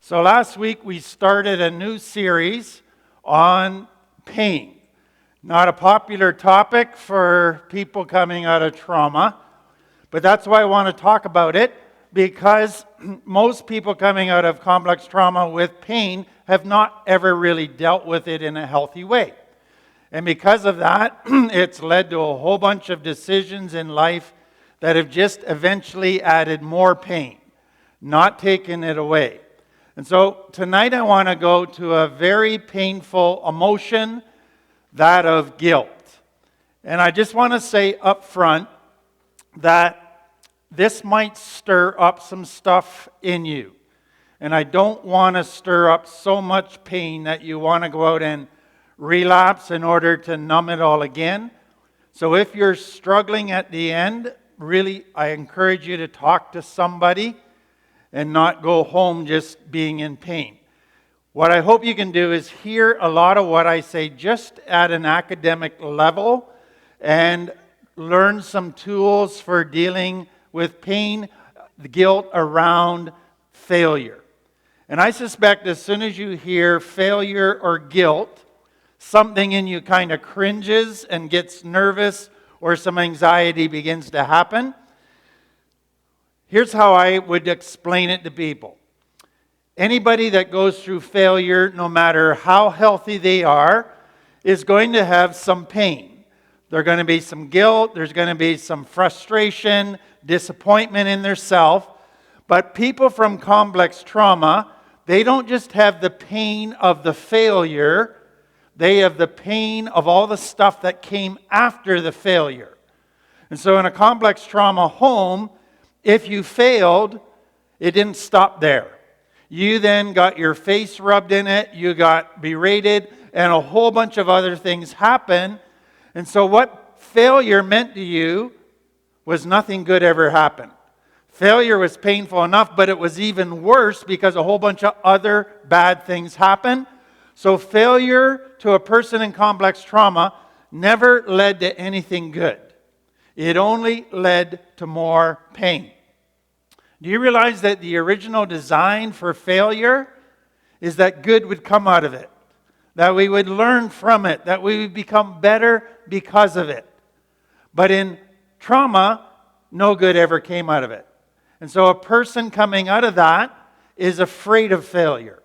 So last week we started a new series on pain. Not a popular topic for people coming out of trauma, but that's why I want to talk about it, because most people coming out of complex trauma with pain have not ever really dealt with it in a healthy way. And because of that, it's led to a whole bunch of decisions in life that have just eventually added more pain, not taken it away. And so tonight I want to go to a very painful emotion, that of guilt. And I just want to say up front that this might stir up some stuff in you. And I don't want to stir up so much pain that you want to go out and relapse in order to numb it all again. So if you're struggling at the end, really, I encourage you to talk to somebody and not go home just being in pain. What I hope you can do is hear a lot of what I say just at an academic level and learn some tools for dealing with pain, the guilt around failure. And I suspect as soon as you hear failure or guilt, something in you kind of cringes and gets nervous, or some anxiety begins to happen. Here's how I would explain it to people. Anybody that goes through failure, no matter how healthy they are, is going to have some pain. There's going to be some guilt, there's going to be some frustration, disappointment in their self. But people from complex trauma, they don't just have the pain of the failure, they have the pain of all the stuff that came after the failure. And so in a complex trauma home, if you failed, it didn't stop there. You then got your face rubbed in it, you got berated, and a whole bunch of other things happened. And so what failure meant to you was nothing good ever happened. Failure was painful enough, but it was even worse because a whole bunch of other bad things happened. So failure to a person in complex trauma never led to anything good. It only led to more pain. Do you realize that the original design for failure is that good would come out of it? That we would learn from it, that we would become better because of it. But in trauma, no good ever came out of it. And so a person coming out of that is afraid of failure.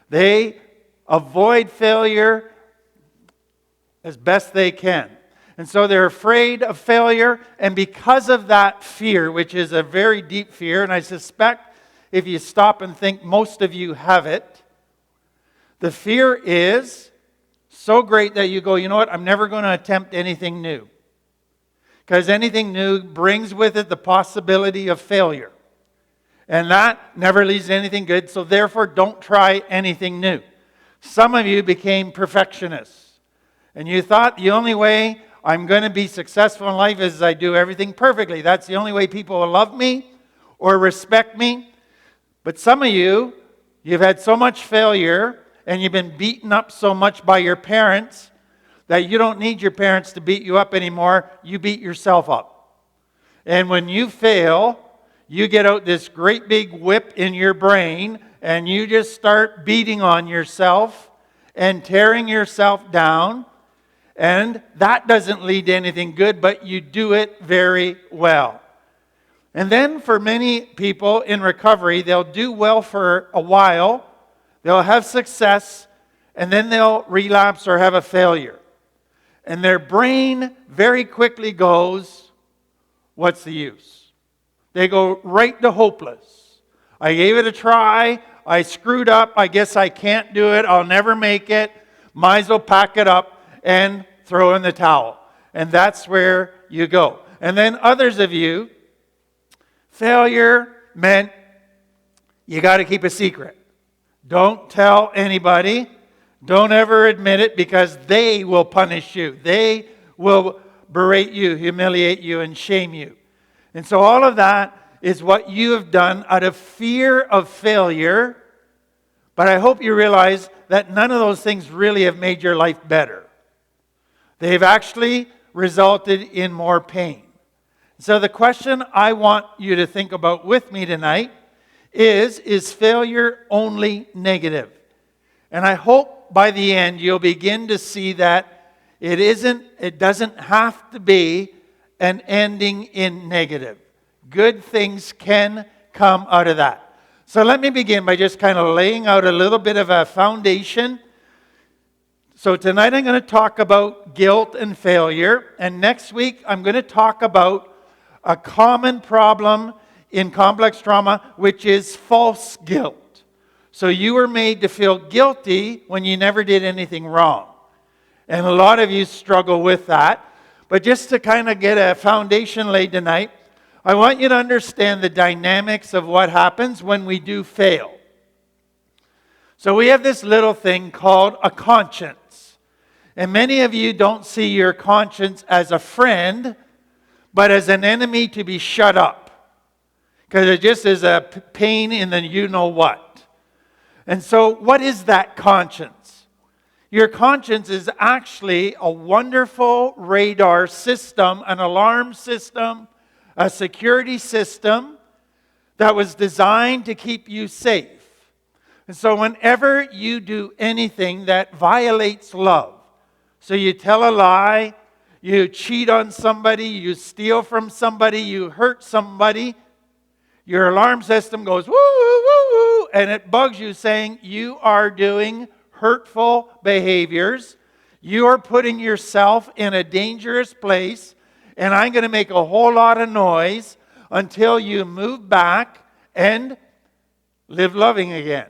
They avoid failure as best they can. And so they're afraid of failure, and because of that fear, which is a very deep fear, and I suspect if you stop and think most of you have it, the fear is so great that you go, you know what, I'm never going to attempt anything new. Because anything new brings with it the possibility of failure. And that never leads to anything good, so therefore don't try anything new. Some of you became perfectionists, and you thought the only way I'm going to be successful in life is I do everything perfectly. That's the only way people will love me or respect me. But some of you, you've had so much failure and you've been beaten up so much by your parents that you don't need your parents to beat you up anymore. You beat yourself up. And when you fail, you get out this great big whip in your brain and you just start beating on yourself and tearing yourself down. And that doesn't lead to anything good, but you do it very well. And then for many people in recovery, they'll do well for a while, they'll have success, and then they'll relapse or have a failure. And their brain very quickly goes, what's the use? They go right to hopeless. I gave it a try, I screwed up, I guess I can't do it, I'll never make it, might as well pack it up and throw in the towel. And that's where you go. And then others of you, failure meant you got to keep a secret. Don't tell anybody. Don't ever admit it because they will punish you. They will berate you, humiliate you, and shame you. And so all of that is what you have done out of fear of failure. But I hope you realize that none of those things really have made your life better. They've actually resulted in more pain. So the question I want you to think about with me tonight is failure only negative? And I hope by the end you'll begin to see that it doesn't have to be an ending in negative. Good things can come out of that. So let me begin by just kind of laying out a little bit of a foundation. So tonight I'm going to talk about guilt and failure. And next week I'm going to talk about a common problem in complex trauma, which is false guilt. So you were made to feel guilty when you never did anything wrong. And a lot of you struggle with that. But just to kind of get a foundation laid tonight, I want you to understand the dynamics of what happens when we do fail. So we have this little thing called a conscience. And many of you don't see your conscience as a friend, but as an enemy to be shut up. Because it just is a pain in the you-know-what. And so what is that conscience? Your conscience is actually a wonderful radar system, an alarm system, a security system that was designed to keep you safe. And so whenever you do anything that violates love, so you tell a lie, you cheat on somebody, you steal from somebody, you hurt somebody, your alarm system goes woo, woo, woo, woo, and it bugs you saying you are doing hurtful behaviors. You are putting yourself in a dangerous place, and I'm going to make a whole lot of noise until you move back and live loving again.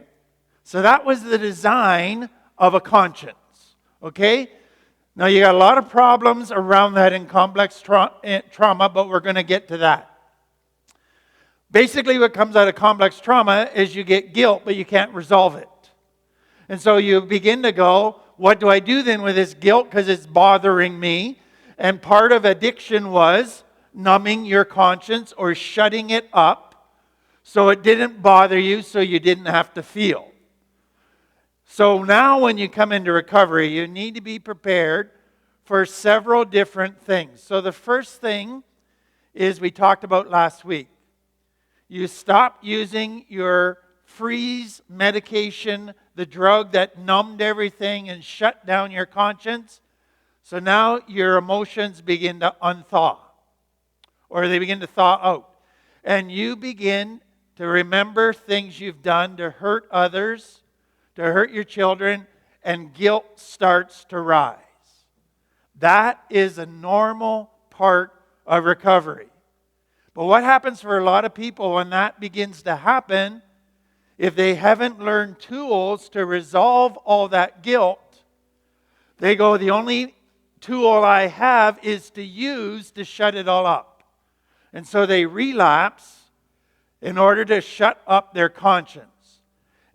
So that was the design of a conscience. Okay? Now you got a lot of problems around that in complex trauma, but we're going to get to that. Basically what comes out of complex trauma is you get guilt, but you can't resolve it. And so you begin to go, what do I do then with this guilt because it's bothering me? And part of addiction was numbing your conscience or shutting it up so it didn't bother you, so you didn't have to feel. So now when you come into recovery, you need to be prepared for several different things. So the first thing is we talked about last week. You stop using your freeze medication, the drug that numbed everything and shut down your conscience. So now your emotions begin to unthaw, or they begin to thaw out. And you begin to remember things you've done to hurt others, to hurt your children, and guilt starts to rise. That is a normal part of recovery. But what happens for a lot of people when that begins to happen, if they haven't learned tools to resolve all that guilt, they go, the only tool I have is to use to shut it all up. And so they relapse in order to shut up their conscience.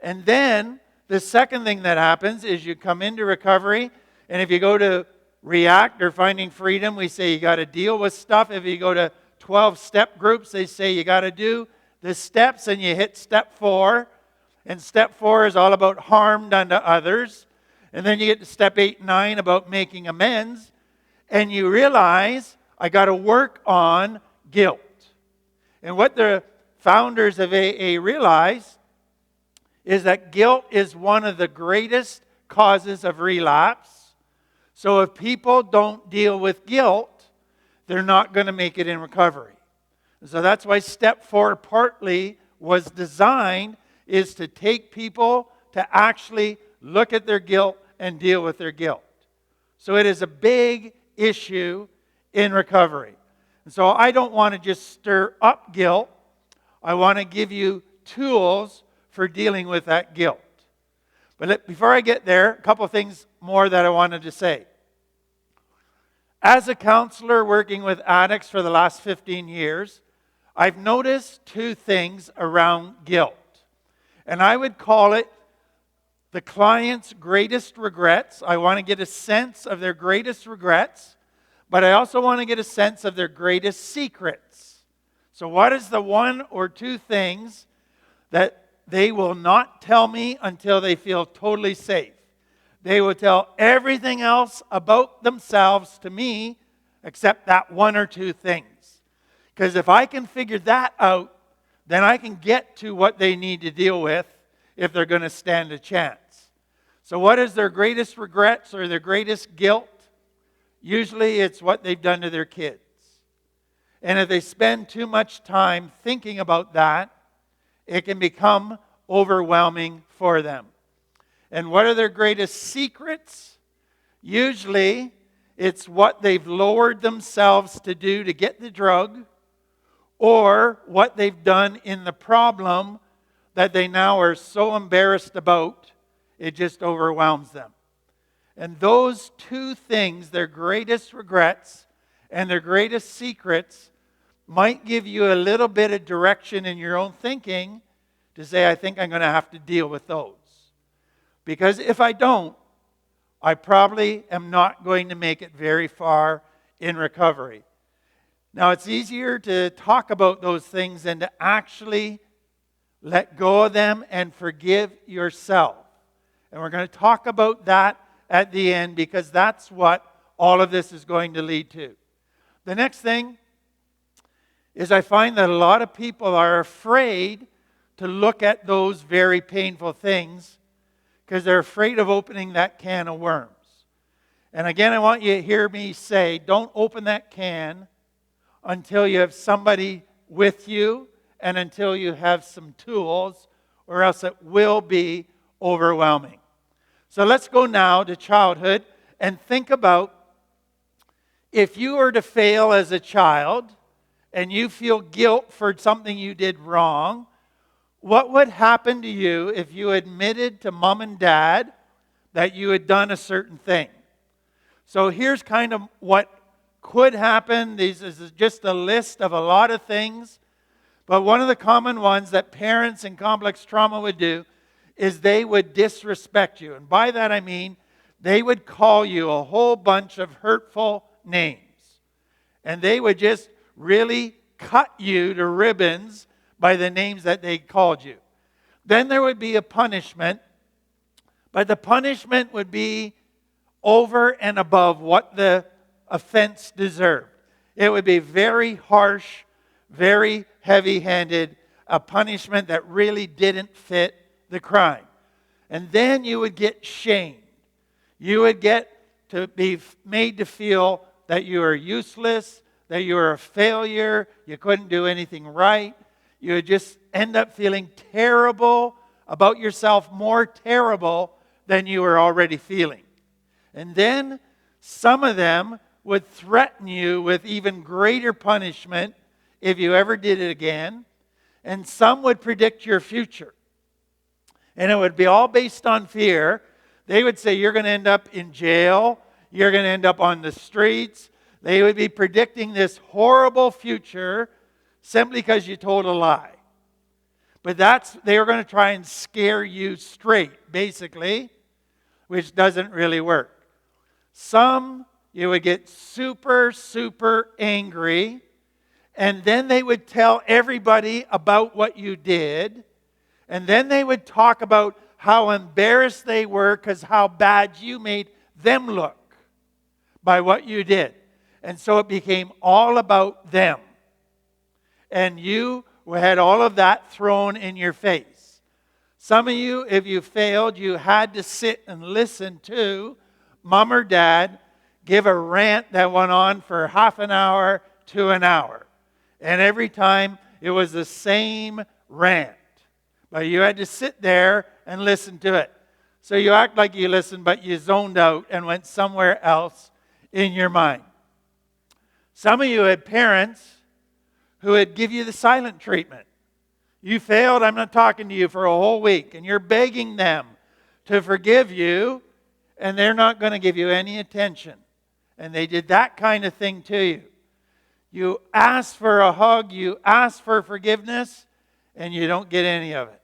And then the second thing that happens is you come into recovery, and if you go to React or Finding Freedom, we say you got to deal with stuff. If you go to 12-step groups, they say you got to do the steps, and you hit step 4. And step 4 is all about harm done to others. And then you get to step 8 and 9 about making amends. And you realize, I got to work on guilt. And what the founders of AA realized is that guilt is one of the greatest causes of relapse. So if people don't deal with guilt, they're not going to make it in recovery. And so that's why step 4 partly was designed is to take people to actually look at their guilt and deal with their guilt. So it is a big issue in recovery. And so I don't want to just stir up guilt. I want to give you tools for dealing with that guilt. But before I get there, a couple of things more that I wanted to say. As a counselor working with addicts for the last 15 years, I've noticed two things around guilt. And I would call it the client's greatest regrets. I want to get a sense of their greatest regrets, but I also want to get a sense of their greatest secrets. So what is the one or two things that they will not tell me until they feel totally safe? They will tell everything else about themselves to me except that one or two things. Because if I can figure that out, then I can get to what they need to deal with if they're going to stand a chance. So what is their greatest regrets or their greatest guilt? Usually it's what they've done to their kids. And if they spend too much time thinking about that, it can become overwhelming for them. And what are their greatest secrets? Usually it's what they've lowered themselves to do to get the drug, or what they've done in the problem that they now are so embarrassed about, it just overwhelms them. And those two things, their greatest regrets and their greatest secrets, might give you a little bit of direction in your own thinking to say, I think I'm going to have to deal with those. Because if I don't, I probably am not going to make it very far in recovery. Now, it's easier to talk about those things than to actually let go of them and forgive yourself. And we're going to talk about that at the end, because that's what all of this is going to lead to. The next thing is I find that a lot of people are afraid to look at those very painful things because they're afraid of opening that can of worms. And again, I want you to hear me say, don't open that can until you have somebody with you and until you have some tools, or else it will be overwhelming. So let's go now to childhood and think about if you were to fail as a child and you feel guilt for something you did wrong, what would happen to you if you admitted to mom and dad that you had done a certain thing? So here's kind of what could happen. This is just a list of a lot of things. But one of the common ones that parents in complex trauma would do is they would disrespect you. And by that I mean they would call you a whole bunch of hurtful names. And they would just really cut you to ribbons by the names that they called you. Then there would be a punishment, but the punishment would be over and above what the offense deserved. It would be very harsh, very heavy-handed, a punishment that really didn't fit the crime. And then you would get shamed. You would get to be made to feel that you are useless, that you are a failure, you couldn't do anything right. You would just end up feeling terrible about yourself, more terrible than you were already feeling. And then some of them would threaten you with even greater punishment if you ever did it again. And some would predict your future. And it would be all based on fear. They would say you're going to end up in jail. You're going to end up on the streets. They would be predicting this horrible future simply because you told a lie. But they were going to try and scare you straight, basically, which doesn't really work. Some, you would get super, super angry, and then they would tell everybody about what you did, and then they would talk about how embarrassed they were because how bad you made them look by what you did. And so it became all about them. And you had all of that thrown in your face. Some of you, if you failed, you had to sit and listen to mom or dad give a rant that went on for half an hour to an hour. And every time it was the same rant. But you had to sit there and listen to it. So you act like you listened, but you zoned out and went somewhere else in your mind. Some of you had parents who would give you the silent treatment. You failed, I'm not talking to you for a whole week. And you're begging them to forgive you, and they're not going to give you any attention. And they did that kind of thing to you. You ask for a hug, you ask for forgiveness, and you don't get any of it.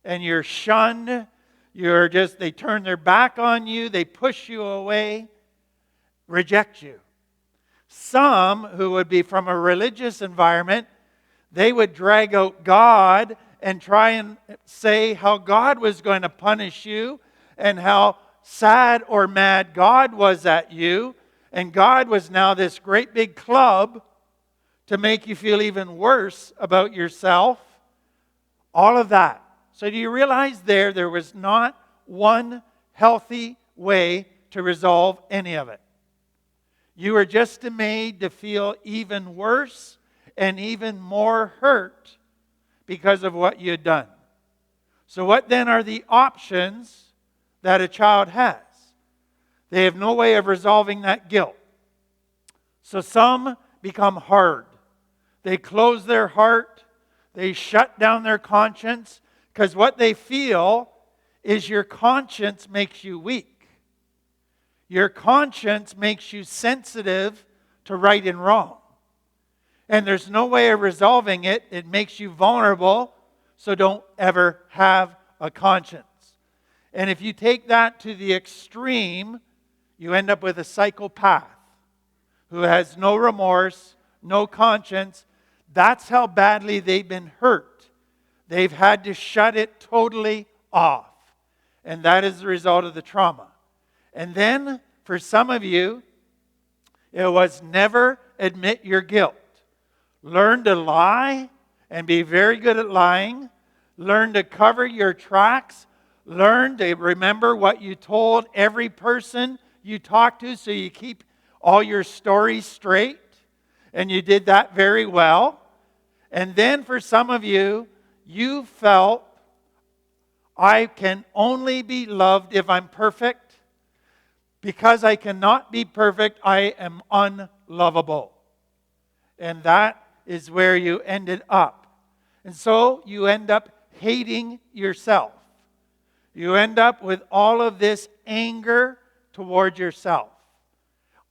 And you're shunned. They turn their back on you. They push you away, reject you. Some who would be from a religious environment, they would drag out God and try and say how God was going to punish you and how sad or mad God was at you. And God was now this great big club to make you feel even worse about yourself All of that. So do you realize there was not one healthy way to resolve any of it? You were just made to feel even worse and even more hurt because of what you had done. So what then are the options that a child has? They have no way of resolving that guilt. So some become hard. They close their heart. They shut down their conscience, because what they feel is your conscience makes you weak. Your conscience makes you sensitive to right and wrong. And there's no way of resolving it. It makes you vulnerable, so don't ever have a conscience. And if you take that to the extreme, you end up with a psychopath who has no remorse, no conscience. That's how badly they've been hurt. They've had to shut it totally off. And that is the result of the trauma. And then, for some of you, it was never admit your guilt. Learn to lie and be very good at lying. Learn to cover your tracks. Learn to remember what you told every person you talked to, so you keep all your stories straight. And you did that very well. And then for some of you, you felt, I can only be loved if I'm perfect. Because I cannot be perfect, I am unlovable. And that is where you ended up. And so you end up hating yourself. You end up with all of this anger toward yourself.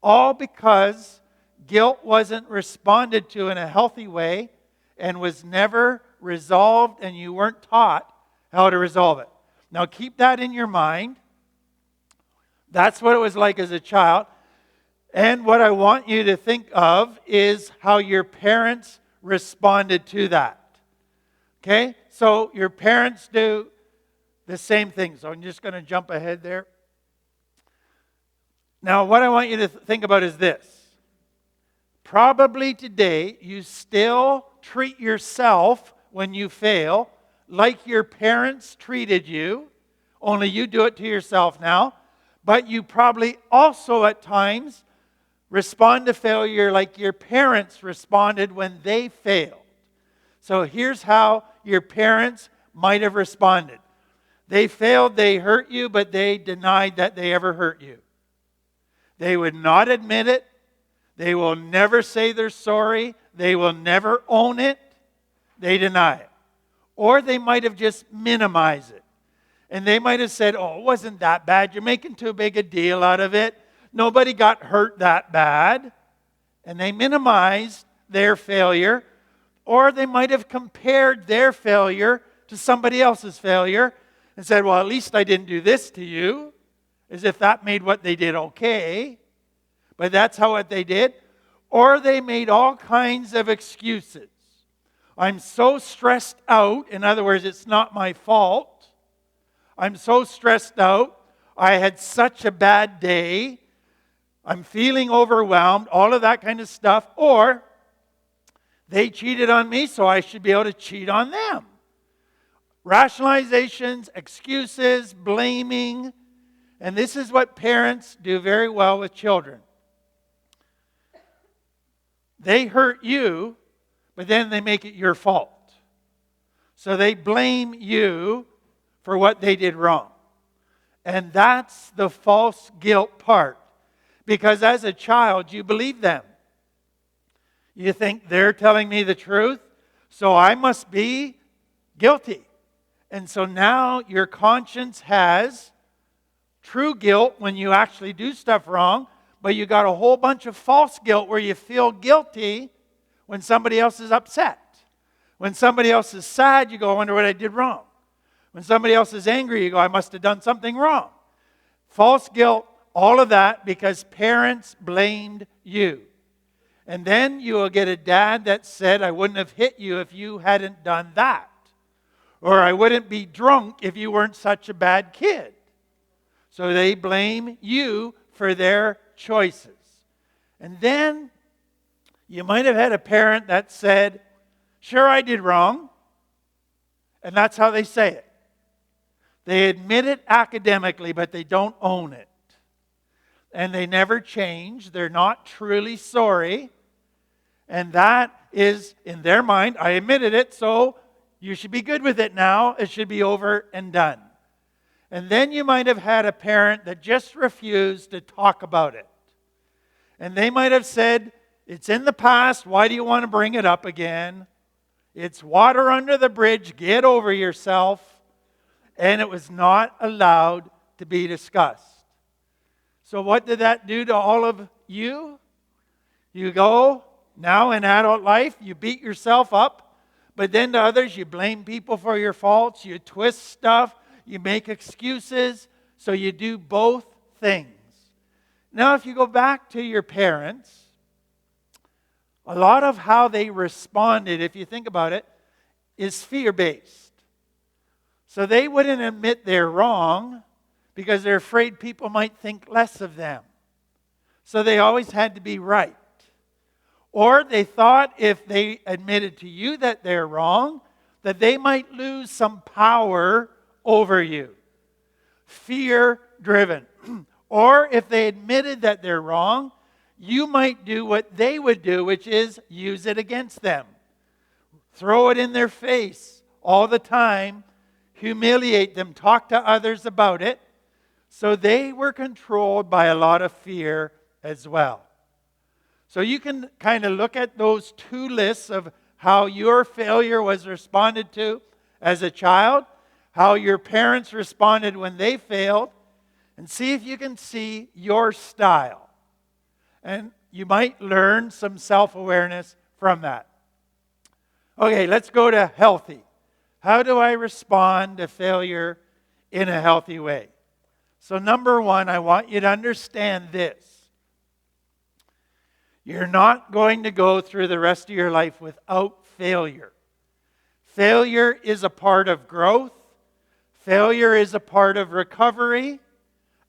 All because guilt wasn't responded to in a healthy way and was never resolved, and you weren't taught how to resolve it. Now keep that in your mind. That's what it was like as a child. And what I want you to think of is how your parents responded to that. Okay? So your parents do the same thing. So I'm just going to jump ahead there. Now, what I want you to think about is this. Probably today, you still treat yourself when you fail like your parents treated you, only you do it to yourself now. But you probably also at times respond to failure like your parents responded when they failed. So here's how your parents might have responded. They failed, they hurt you, but they denied that they ever hurt you. They would not admit it. They will never say they're sorry. They will never own it. They deny it. Or they might have just minimized it. And they might have said, oh, it wasn't that bad. You're making too big a deal out of it. Nobody got hurt that bad. And they minimized their failure. Or they might have compared their failure to somebody else's failure and said, well, at least I didn't do this to you. As if that made what they did okay. But that's how what they did. Or they made all kinds of excuses. I'm so stressed out. In other words, it's not my fault. I'm so stressed out. I had such a bad day. I'm feeling overwhelmed. All of that kind of stuff. Or they cheated on me, so I should be able to cheat on them. Rationalizations, excuses, blaming. And this is what parents do very well with children. They hurt you, but then they make it your fault. So they blame you for what they did wrong. And that's the false guilt part. Because as a child, you believe them. You think they're telling me the truth, so I must be guilty. And so now your conscience has true guilt when you actually do stuff wrong, but you got a whole bunch of false guilt where you feel guilty when somebody else is upset. When somebody else is sad, you go, I wonder what I did wrong. When somebody else is angry, you go, I must have done something wrong. False guilt, all of that because parents blamed you. And then you will get a dad that said, I wouldn't have hit you if you hadn't done that. Or I wouldn't be drunk if you weren't such a bad kid. So they blame you for their choices. And then you might have had a parent that said, sure, I did wrong. And that's how they say it. They admit it academically, but they don't own it. And they never change. They're not truly sorry. And that is, in their mind, I admitted it, so you should be good with it now. It should be over and done. And then you might have had a parent that just refused to talk about it. And they might have said, it's in the past, why do you want to bring it up again? It's water under the bridge, get over yourself. And it was not allowed to be discussed. So what did that do to all of you? You go, now in adult life, you beat yourself up, but then to others, you blame people for your faults, you twist stuff, you make excuses, so you do both things. Now, if you go back to your parents, a lot of how they responded, if you think about it, is fear-based. So they wouldn't admit they're wrong because they're afraid people might think less of them. So they always had to be right. Or they thought if they admitted to you that they're wrong, that they might lose some power over you. Fear-driven. Or if they admitted that they're wrong, you might do what they would do, which is use it against them. Throw it in their face all the time, humiliate them, talk to others about it. So they were controlled by a lot of fear as well. So you can kind of look at those two lists of how your failure was responded to as a child, how your parents responded when they failed, and see if you can see your style. And you might learn some self-awareness from that. Okay, let's go to healthy. How do I respond to failure in a healthy way? So number one, I want you to understand this. You're not going to go through the rest of your life without failure. Failure is a part of growth. Failure is a part of recovery.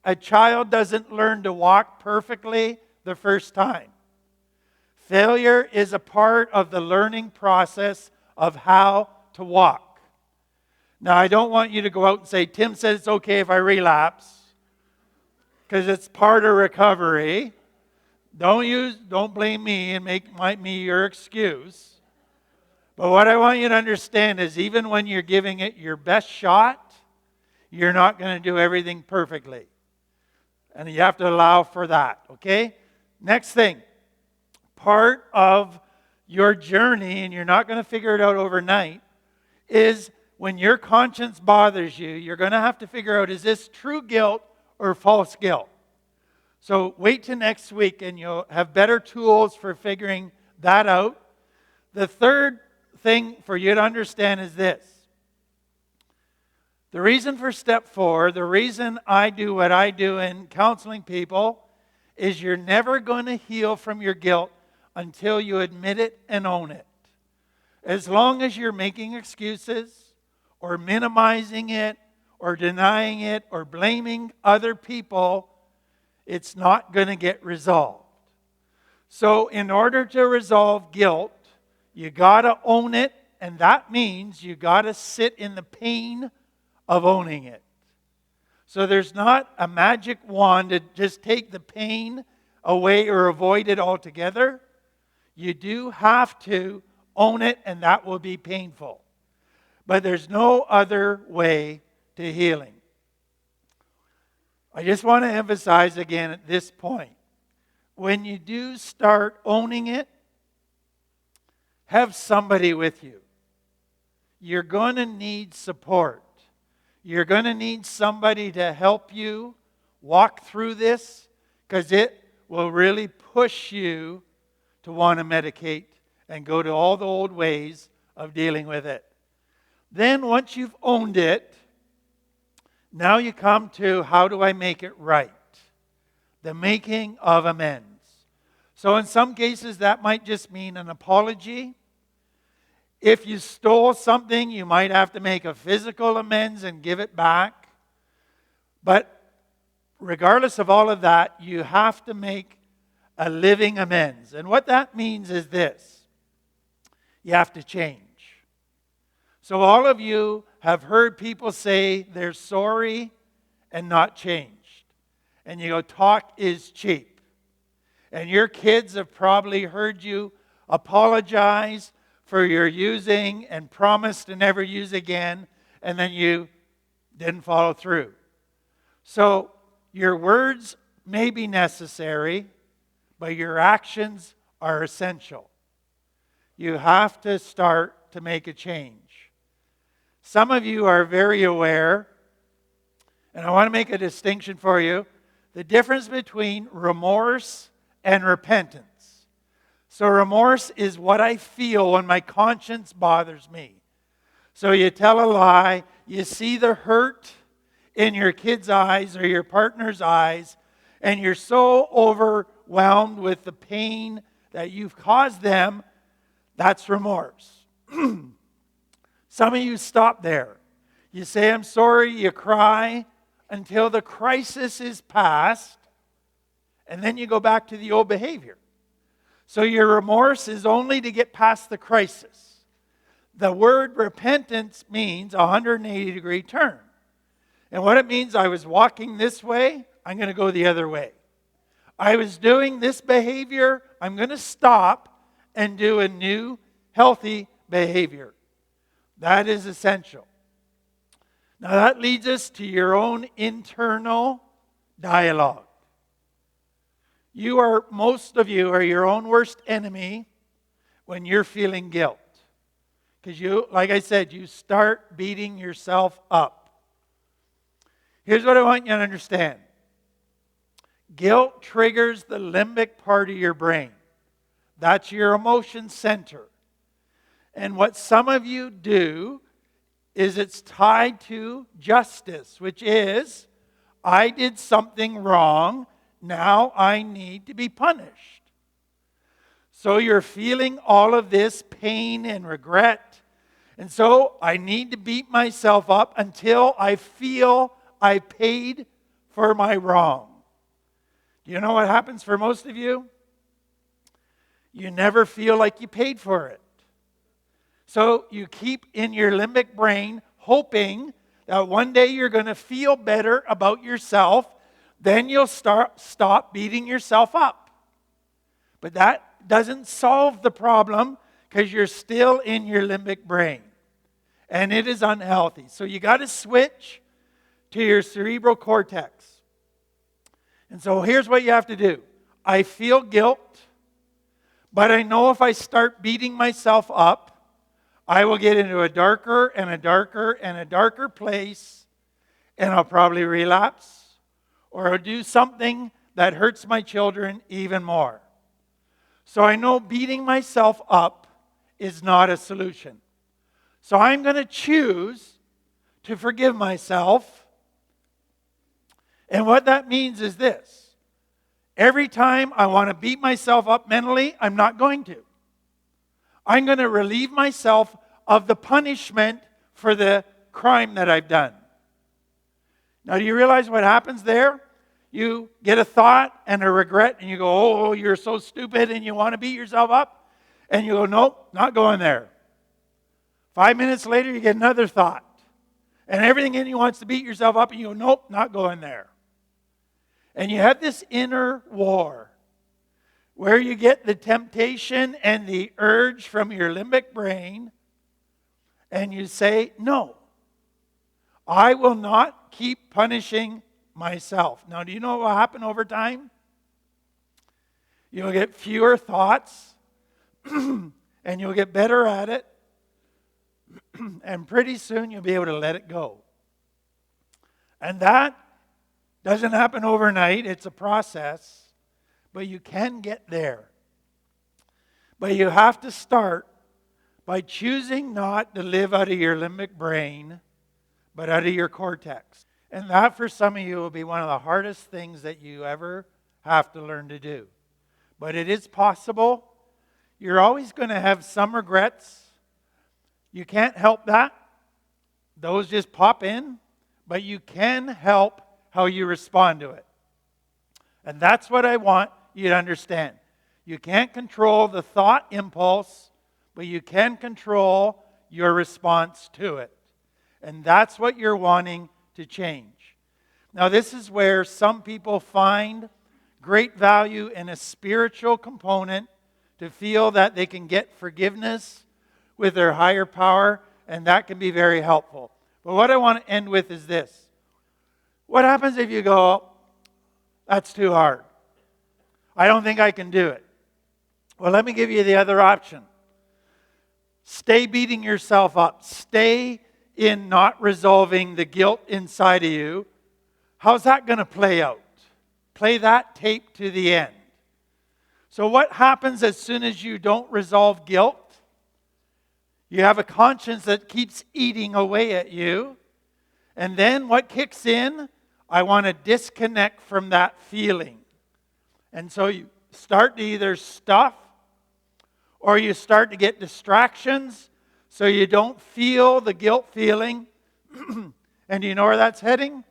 A child doesn't learn to walk perfectly the first time. Failure is a part of the learning process of how to walk. Now, I don't want you to go out and say, Tim said it's okay if I relapse, because it's part of recovery. Don't blame me and make me your excuse. But what I want you to understand is even when you're giving it your best shot, you're not going to do everything perfectly. And you have to allow for that, okay? Next thing, part of your journey, and you're not going to figure it out overnight, is when your conscience bothers you, you're going to have to figure out, is this true guilt or false guilt? So wait till next week and you'll have better tools for figuring that out. The third thing for you to understand is this. The reason for step 4, the reason I do what I do in counseling people, is you're never going to heal from your guilt until you admit it and own it. As long as you're making excuses, or minimizing it, or denying it, or blaming other people, it's not going to get resolved. So in order to resolve guilt, you got to own it, and that means you got to sit in the pain of owning it. So there's not a magic wand to just take the pain away or avoid it altogether. You do have to own it, and that will be painful. But there's no other way to healing. I just want to emphasize again at this point, when you do start owning it, have somebody with you. You're going to need support. You're going to need somebody to help you walk through this, because it will really push you to want to medicate and go to all the old ways of dealing with it. Then once you've owned it, now you come to how do I make it right? The making of amends. So in some cases that might just mean an apology. If you stole something, you might have to make a physical amends and give it back. But regardless of all of that, you have to make a living amends. And what that means is this. You have to change. So all of you have heard people say they're sorry and not changed. And you go, talk is cheap. And your kids have probably heard you apologize for your using and promise to never use again, and then you didn't follow through. So your words may be necessary, but your actions are essential. You have to start to make a change. Some of you are very aware, and I want to make a distinction for you, the difference between remorse and repentance. So remorse is what I feel when my conscience bothers me. So you tell a lie, you see the hurt in your kid's eyes or your partner's eyes, and you're so overwhelmed with the pain that you've caused them, that's remorse. Some of you stop there. You say, I'm sorry, you cry until the crisis is past, and then you go back to the old behavior. So your remorse is only to get past the crisis. The word repentance means a 180-degree turn. And what it means, I was walking this way, I'm going to go the other way. I was doing this behavior, I'm going to stop and do a new, healthy behavior. That is essential. Now that leads us to your own internal dialogue. Most of you are your own worst enemy when you're feeling guilt. Because you, like I said, you start beating yourself up. Here's what I want you to understand. Guilt triggers the limbic part of your brain. That's your emotion center. And what some of you do is it's tied to justice, which is, I did something wrong, now I need to be punished. So you're feeling all of this pain and regret. And so I need to beat myself up until I feel I paid for my wrong. Do you know what happens for most of you? You never feel like you paid for it. So you keep in your limbic brain hoping that one day you're going to feel better about yourself. Then you'll stop beating yourself up. But that doesn't solve the problem because you're still in your limbic brain. And it is unhealthy. So you got to switch to your cerebral cortex. And so here's what you have to do. I feel guilt, but I know if I start beating myself up, I will get into a darker and a darker and a darker place, and I'll probably relapse, or I'll do something that hurts my children even more. So I know beating myself up is not a solution. So I'm going to choose to forgive myself. And what that means is this. Every time I want to beat myself up mentally, I'm not going to. I'm going to relieve myself of the punishment for the crime that I've done. Now, do you realize what happens there? You get a thought and a regret, and you go, oh, you're so stupid, and you want to beat yourself up. And you go, nope, not going there. 5 minutes later, you get another thought. And everything in you wants to beat yourself up, and you go, nope, not going there. And you have this inner war where you get the temptation and the urge from your limbic brain, and you say, no, I will not keep punishing myself. Now, do you know what will happen over time? You'll get fewer thoughts, and you'll get better at it, and pretty soon you'll be able to let it go. And that doesn't happen overnight. It's a process, but you can get there. But you have to start by choosing not to live out of your limbic brain, but out of your cortex. And that, for some of you, will be one of the hardest things that you ever have to learn to do. But it is possible. You're always going to have some regrets. You can't help that. Those just pop in. But you can help how you respond to it. And that's what I want you to understand. You can't control the thought impulse, but you can control your response to it. And that's what you're wanting to change. Now, this is where some people find great value in a spiritual component to feel that they can get forgiveness with their higher power, and that can be very helpful. But what I want to end with is this. What happens if you go, that's too hard? I don't think I can do it. Well, let me give you the other option. Stay beating yourself up. Stay in not resolving the guilt inside of you. How's that going to play out? Play that tape to the end. So what happens as soon as you don't resolve guilt? You have a conscience that keeps eating away at you. And then what kicks in? I want to disconnect from that feeling. And so you start to either stuff or you start to get distractions so you don't feel the guilt feeling. And you know where that's heading?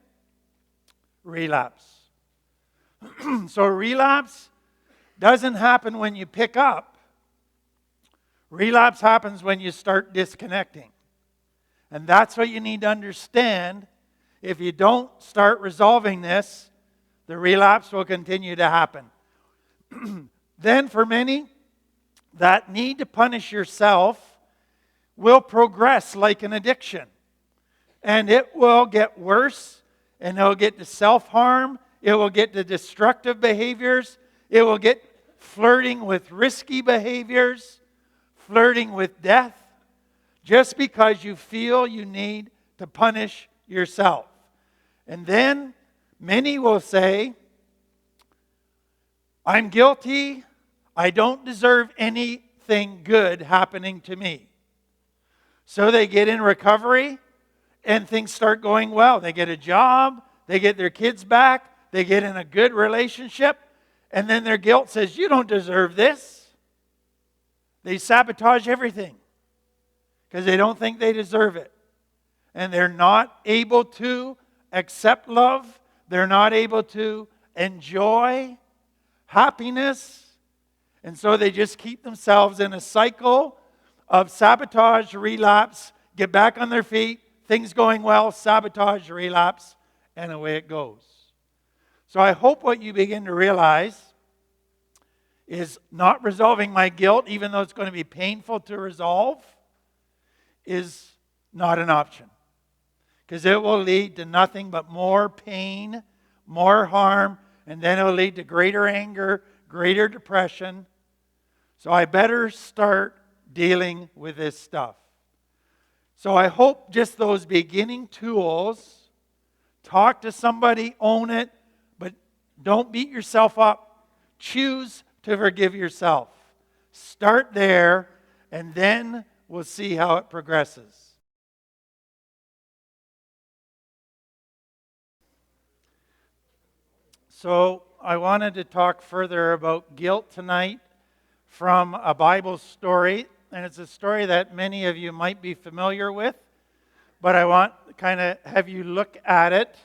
Relapse. So relapse doesn't happen when you pick up. Relapse happens when you start disconnecting. And that's what you need to understand. If you don't start resolving this, the relapse will continue to happen. Then for many, that need to punish yourself will progress like an addiction. And it will get worse, and it will get to self-harm. It will get to destructive behaviors. It will get flirting with risky behaviors, flirting with death, just because you feel you need to punish yourself. And then many will say, I'm guilty. I don't deserve anything good happening to me. So they get in recovery and things start going well. They get a job, they get their kids back, they get in a good relationship, and then their guilt says, you don't deserve this. They sabotage everything because they don't think they deserve it. And they're not able to accept love. They're not able to enjoy happiness. And so they just keep themselves in a cycle of sabotage, relapse, get back on their feet, things going well, sabotage, relapse, and away it goes. So I hope what you begin to realize is not resolving my guilt, even though it's going to be painful to resolve, is not an option. Because it will lead to nothing but more pain, more harm, and then it will lead to greater anger, greater depression. So I better start dealing with this stuff. So I hope just those beginning tools, talk to somebody, own it, but don't beat yourself up. Choose to forgive yourself. Start there, and then we'll see how it progresses. So I wanted to talk further about guilt tonight from a Bible story. And it's a story that many of you might be familiar with. But I want to kind of have you look at it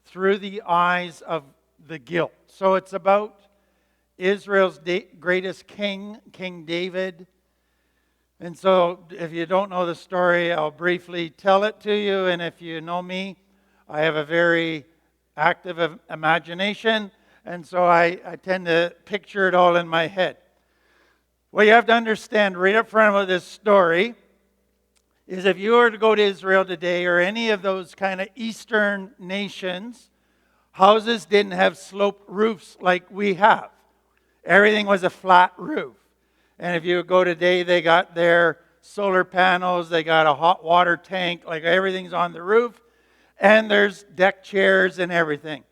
through the eyes of the guilt. So it's about Israel's greatest king, King David. And so if you don't know the story, I'll briefly tell it to you. And if you know me, I have a very active imagination. And so I tend to picture it all in my head. What you have to understand right up front about this story is if you were to go to Israel today or any of those kind of Eastern nations, houses didn't have sloped roofs like we have. Everything was a flat roof. And if you go today, they got their solar panels, they got a hot water tank, like everything's on the roof, and there's deck chairs and everything.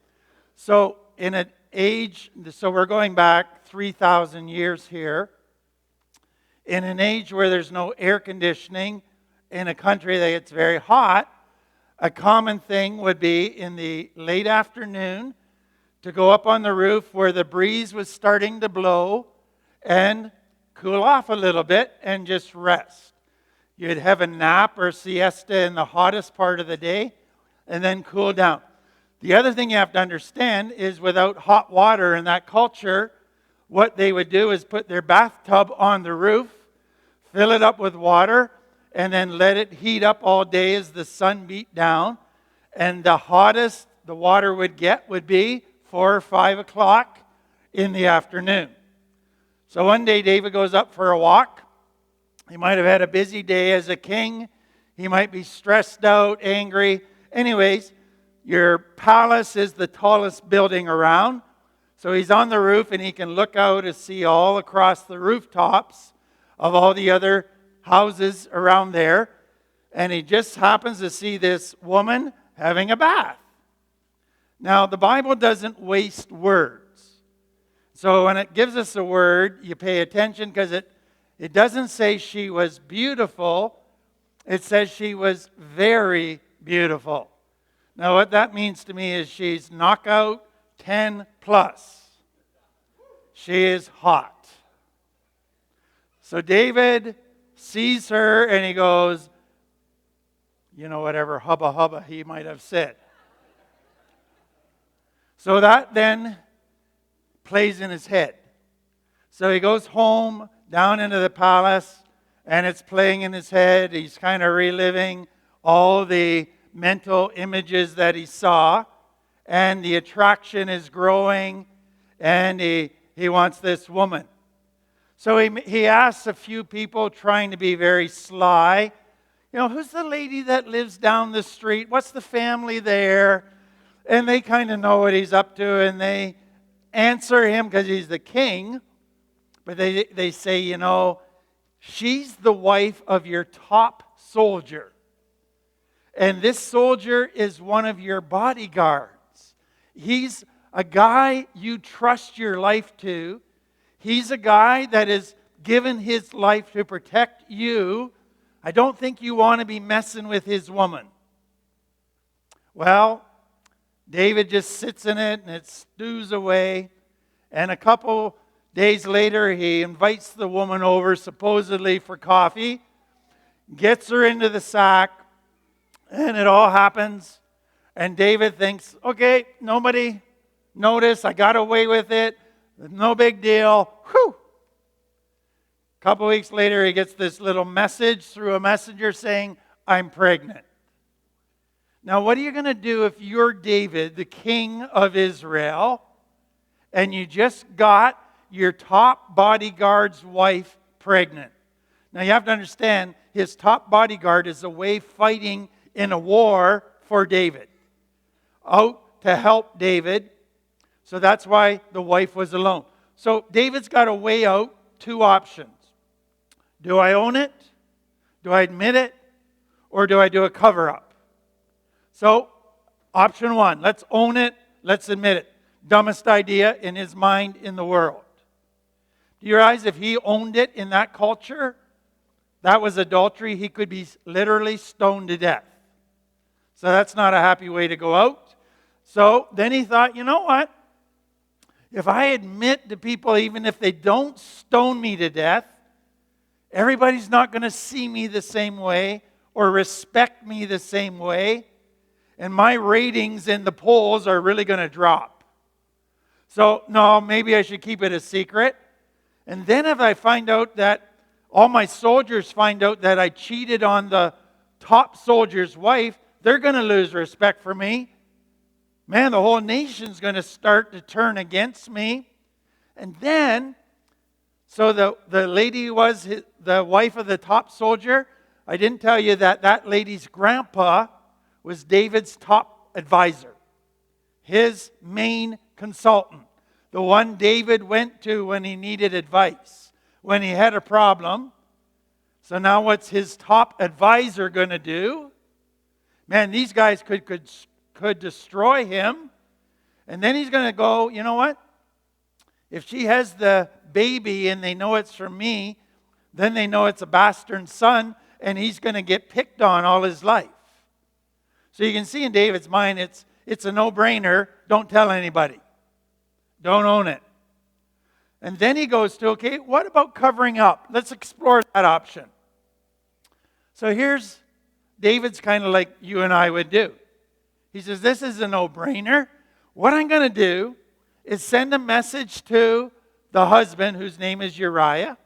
So in an age, so we're going back 3,000 years here, in an age where there's no air conditioning, in a country that gets very hot, a common thing would be in the late afternoon to go up on the roof where the breeze was starting to blow and cool off a little bit and just rest. You'd have a nap or siesta in the hottest part of the day and then cool down. The other thing you have to understand is without hot water in that culture, what they would do is put their bathtub on the roof, fill it up with water, and then let it heat up all day as the sun beat down. And the hottest the water would get would be 4 or 5 o'clock in the afternoon. So one day David goes up for a walk. He might have had a busy day as a king. He might be stressed out, angry. Anyways, your palace is the tallest building around. So he's on the roof and he can look out and see all across the rooftops of all the other houses around there. And he just happens to see this woman having a bath. Now, the Bible doesn't waste words. So when it gives us a word, you pay attention because it doesn't say she was beautiful. It says she was very beautiful. Now, what that means to me is she's knockout 10 plus. She is hot. So David sees her and he goes, whatever hubba hubba he might have said. So that then plays in his head. So he goes home, down into the palace, and it's playing in his head. He's kind of reliving all the mental images that he saw, and the attraction is growing, and he wants this woman. So he asks a few people, trying to be very sly, who's the lady that lives down the street? What's the family there? And they kind of know what he's up to, and they answer him because he's the king. But they say, she's the wife of your top soldier. And this soldier is one of your bodyguards. He's a guy you trust your life to. He's a guy that has given his life to protect you. I don't think you want to be messing with his woman. Well, David just sits in it and it stews away. And a couple days later, he invites the woman over, supposedly for coffee, gets her into the sack, and it all happens. And David thinks, okay, nobody noticed. I got away with it. No big deal. Whew. A couple weeks later, he gets this little message through a messenger saying, I'm pregnant. Now, what are you going to do if you're David, the king of Israel, and you just got your top bodyguard's wife pregnant? Now, you have to understand, his top bodyguard is away fighting in a war for David, out to help David. So that's why the wife was alone. So David's got to weigh out 2 options. Do I own it? Do I admit it? Or do I do a cover-up? So, option 1, let's own it, let's admit it. Dumbest idea in his mind in the world. Do you realize if he owned it in that culture, that was adultery, he could be literally stoned to death. So that's not a happy way to go out. So then he thought, you know what? If I admit to people, even if they don't stone me to death, everybody's not going to see me the same way or respect me the same way. And my ratings in the polls are really going to drop. So, no, maybe I should keep it a secret. And then if I find out that all my soldiers find out that I cheated on the top soldier's wife, they're going to lose respect for me. Man, the whole nation's going to start to turn against me. And then, so the lady was the wife of the top soldier. I didn't tell you that lady's grandpa was David's top advisor, his main consultant, the one David went to when he needed advice, when he had a problem. So now what's his top advisor going to do? Man, these guys could destroy him. And then he's going to go, you know what? If she has the baby and they know it's from me, then they know it's a bastard son, and he's going to get picked on all his life. So you can see in David's mind, it's a no-brainer. Don't tell anybody. Don't own it. And then he goes to, okay, what about covering up? Let's explore that option. So here's David's kind of like you and I would do. He says, this is a no-brainer. What I'm going to do is send a message to the husband, whose name is Uriah,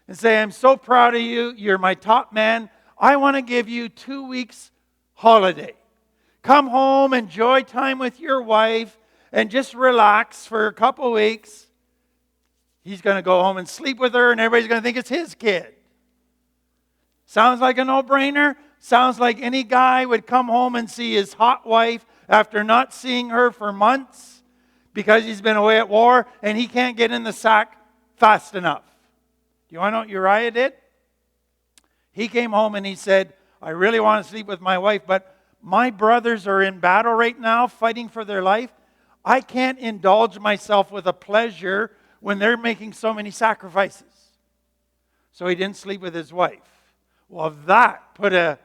and say, I'm so proud of you. You're my top man. I want to give you 2 weeks holiday. Come home, enjoy time with your wife, and just relax for a couple weeks. He's going to go home and sleep with her, and everybody's going to think it's his kid. Sounds like a no-brainer? Sounds like any guy would come home and see his hot wife after not seeing her for months because he's been away at war and he can't get in the sack fast enough. Do you want to know what Uriah did? He came home and he said, I really want to sleep with my wife, but my brothers are in battle right now fighting for their life. I can't indulge myself with a pleasure when they're making so many sacrifices. So he didn't sleep with his wife. Well, that put a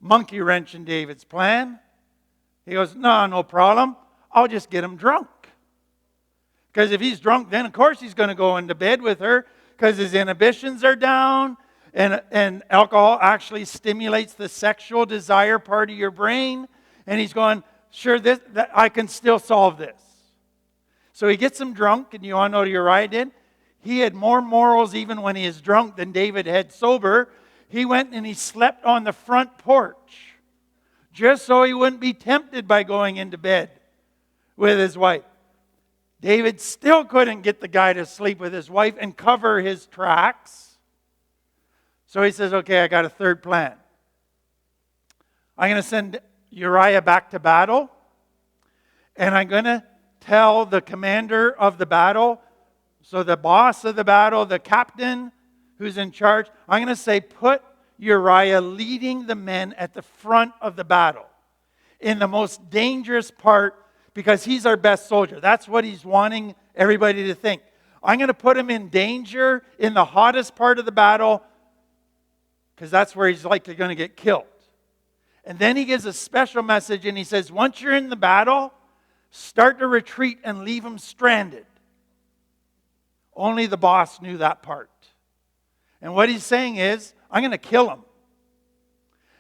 monkey wrench in David's plan. He goes, no problem. I'll just get him drunk. Because if he's drunk, then of course he's going to go into bed with her because his inhibitions are down. And alcohol actually stimulates the sexual desire part of your brain. And he's going, sure, I can still solve this. So he gets him drunk, and you want to know what Uriah did? He had more morals even when he is drunk than David had sober. He went and he slept on the front porch just so he wouldn't be tempted by going into bed with his wife. David still couldn't get the guy to sleep with his wife and cover his tracks. So he says, okay, I got a third plan. I'm going to send Uriah back to battle, and I'm going to tell the commander of the battle, so the boss of the battle, the captain who's in charge, I'm going to say, put Uriah leading the men at the front of the battle in the most dangerous part because he's our best soldier. That's what he's wanting everybody to think. I'm going to put him in danger in the hottest part of the battle because that's where he's likely going to get killed. And then he gives a special message and he says, once you're in the battle, start to retreat and leave him stranded. Only the boss knew that part. And what he's saying is, I'm going to kill him.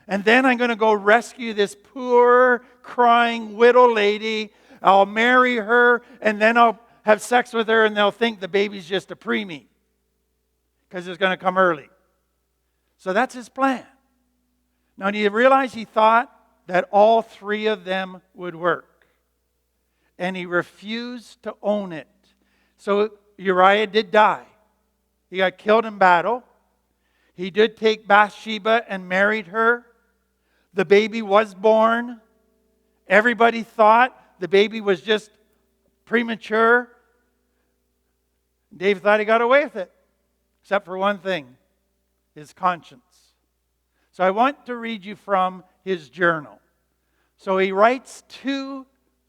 And then I'm going to go rescue this poor, crying widow lady. I'll marry her, and then I'll have sex with her, and they'll think the baby's just a preemie because it's going to come early. So that's his plan. Now, do you realize he thought that all three of them would work? And he refused to own it. So Uriah did die. He got killed in battle. He did take Bathsheba and married her. The baby was born. Everybody thought the baby was just premature. David thought he got away with it. Except for one thing, his conscience. So I want to read you from his journal. So he writes 2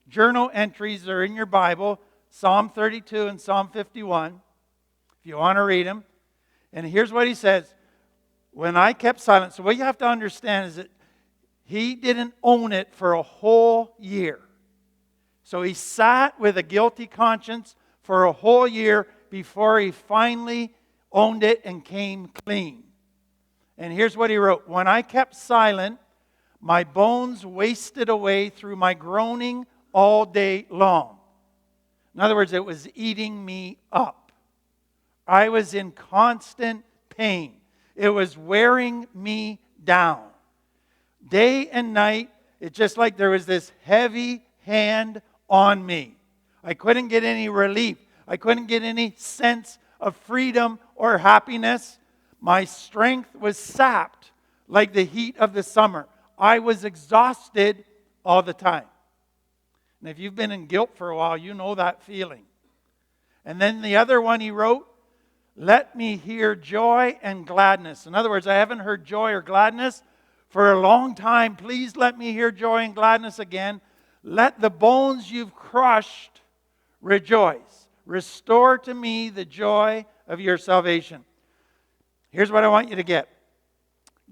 journal entries that are in your Bible, Psalm 32 and Psalm 51, if you want to read them. And here's what he says. When I kept silent, so what you have to understand is that he didn't own it for a whole year. So he sat with a guilty conscience for a whole year before he finally owned it and came clean. And here's what he wrote. When I kept silent, my bones wasted away through my groaning all day long. In other words, it was eating me up. I was in constant pain. It was wearing me down. Day and night, it's just like there was this heavy hand on me. I couldn't get any relief. I couldn't get any sense of freedom or happiness. My strength was sapped like the heat of the summer. I was exhausted all the time. And if you've been in guilt for a while, you know that feeling. And then the other one he wrote, let me hear joy and gladness. In other words, I haven't heard joy or gladness for a long time. Please let me hear joy and gladness again. Let the bones you've crushed rejoice. Restore to me the joy of your salvation. Here's what I want you to get.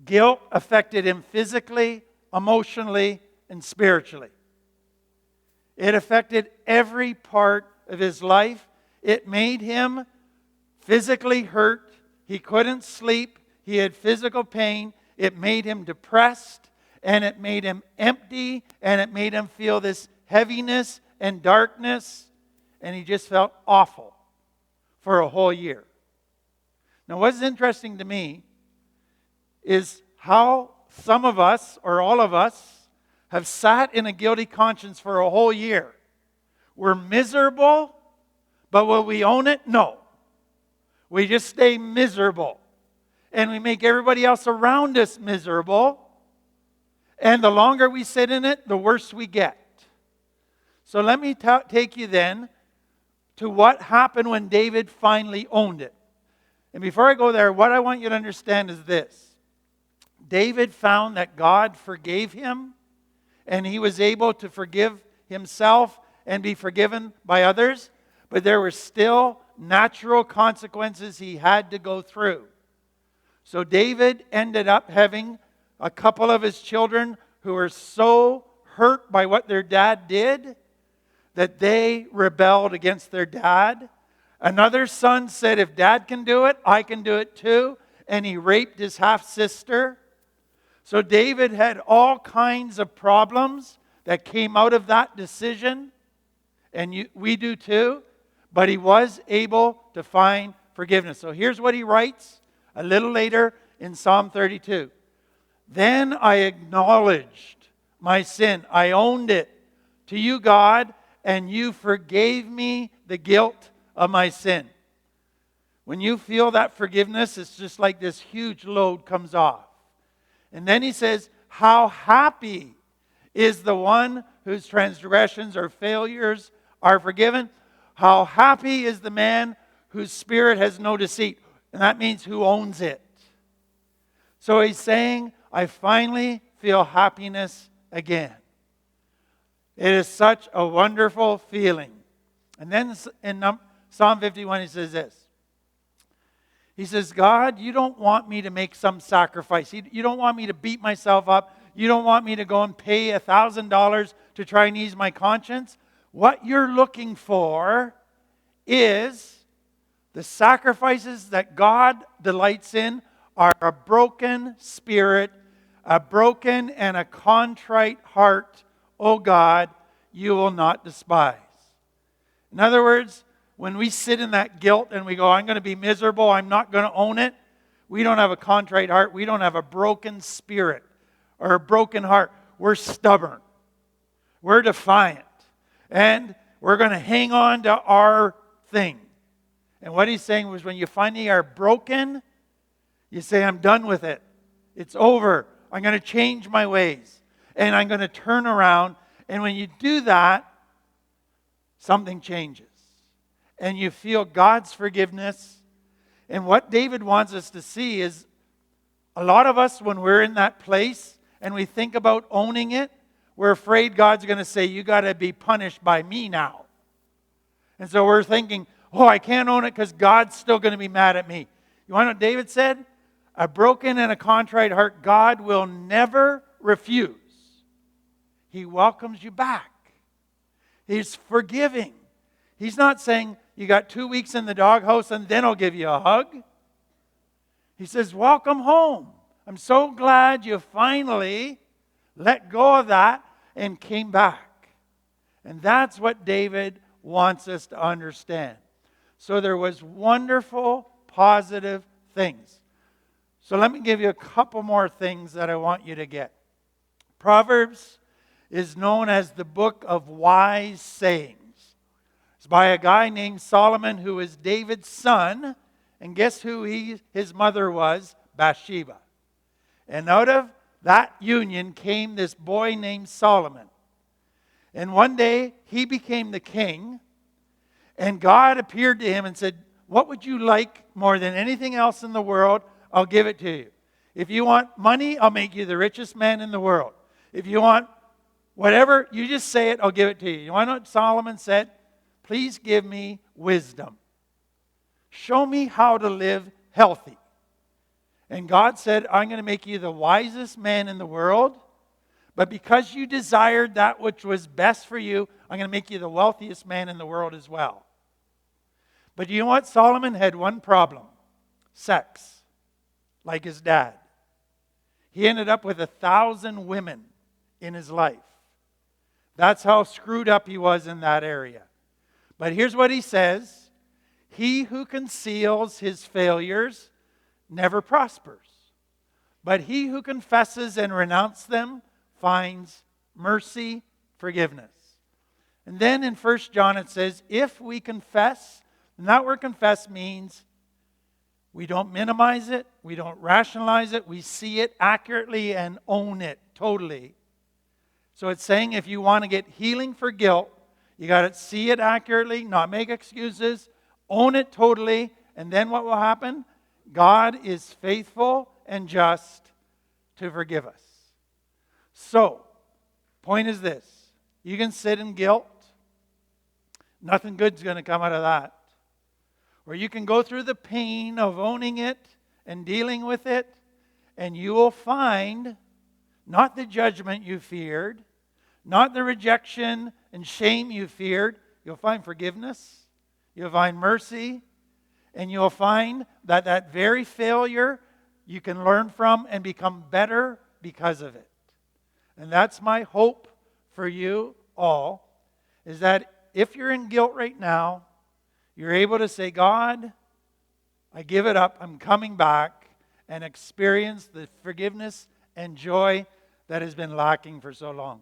Guilt affected him physically, emotionally, and spiritually. It affected every part of his life. It made him physically hurt. He couldn't sleep. He had physical pain. It made him depressed, and it made him empty, and it made him feel this heaviness and darkness, and he just felt awful for a whole year. Now, what's interesting to me is how some of us, or all of us, have sat in a guilty conscience for a whole year. We're miserable, but will we own it? No. We just stay miserable. And we make everybody else around us miserable. And the longer we sit in it, the worse we get. So let me take you then to what happened when David finally owned it. And before I go there, what I want you to understand is this. David found that God forgave him, and he was able to forgive himself and be forgiven by others, but there were still natural consequences he had to go through. So David ended up having a couple of his children who were so hurt by what their dad did that they rebelled against their dad. Another son said, if dad can do it, I can do it too. And he raped his half-sister. So David had all kinds of problems that came out of that decision. And we do too. But he was able to find forgiveness. So here's what he writes a little later in Psalm 32. Then I acknowledged my sin. I owned it to you, God, and you forgave me the guilt of my sin. When you feel that forgiveness, it's just like this huge load comes off. And then he says, how happy is the one whose transgressions or failures are forgiven. How happy is the man whose spirit has no deceit. And that means who owns it. So he's saying, I finally feel happiness again. It is such a wonderful feeling. And then in Psalm 51 he says this. He says, God, you don't want me to make some sacrifice. You don't want me to beat myself up. You don't want me to go and pay $1,000 to try and ease my conscience. What you're looking for is the sacrifices that God delights in are a broken spirit, a broken and a contrite heart, O God, you will not despise. In other words, when we sit in that guilt and we go, I'm going to be miserable, I'm not going to own it, we don't have a contrite heart, we don't have a broken spirit or a broken heart. We're stubborn. We're defiant. And we're going to hang on to our thing. And what he's saying was when you finally are broken, you say, I'm done with it. It's over. I'm going to change my ways. And I'm going to turn around. And when you do that, something changes. And you feel God's forgiveness. And what David wants us to see is a lot of us, when we're in that place and we think about owning it, we're afraid God's going to say, you got to be punished by me now. And so we're thinking, oh, I can't own it because God's still going to be mad at me. You want to know what David said? A broken and a contrite heart, God will never refuse. He welcomes you back. He's forgiving. He's not saying, you got 2 weeks in the doghouse and then I'll give you a hug. He says, welcome home. I'm so glad you finally let go of that and came back. And that's what David wants us to understand. So there was wonderful, positive things. So let me give you a couple more things that I want you to get. Proverbs is known as the book of wise sayings. It's by a guy named Solomon who is David's son. And guess who his mother was? Bathsheba. And out of that union came this boy named Solomon. And one day he became the king. And God appeared to him and said, what would you like more than anything else in the world? I'll give it to you. If you want money, I'll make you the richest man in the world. If you want whatever, you just say it, I'll give it to you. You want to know what Solomon said? Please give me wisdom. Show me how to live healthy. And God said, I'm going to make you the wisest man in the world. But because you desired that which was best for you, I'm going to make you the wealthiest man in the world as well. But you know what? Solomon had one problem. Sex. Like his dad. He ended up with 1,000 women in his life. That's how screwed up he was in that area. But here's what he says. He who conceals his failures never prospers. But he who confesses and renounces them finds mercy, forgiveness. And then in 1 John it says, if we confess, and that word confess means we don't minimize it, we don't rationalize it, we see it accurately and own it totally. So it's saying if you want to get healing for guilt, you got to see it accurately, not make excuses, own it totally, and then what will happen? God is faithful and just to forgive us. So, point is this. You can sit in guilt. Nothing good's going to come out of that. Or you can go through the pain of owning it and dealing with it, and you will find not the judgment you feared, not the rejection and shame you feared. You'll find forgiveness. You'll find mercy. And you'll find that that very failure you can learn from and become better because of it. And that's my hope for you all, is that if you're in guilt right now, you're able to say, God, I give it up, I'm coming back, and experience the forgiveness and joy that has been lacking for so long.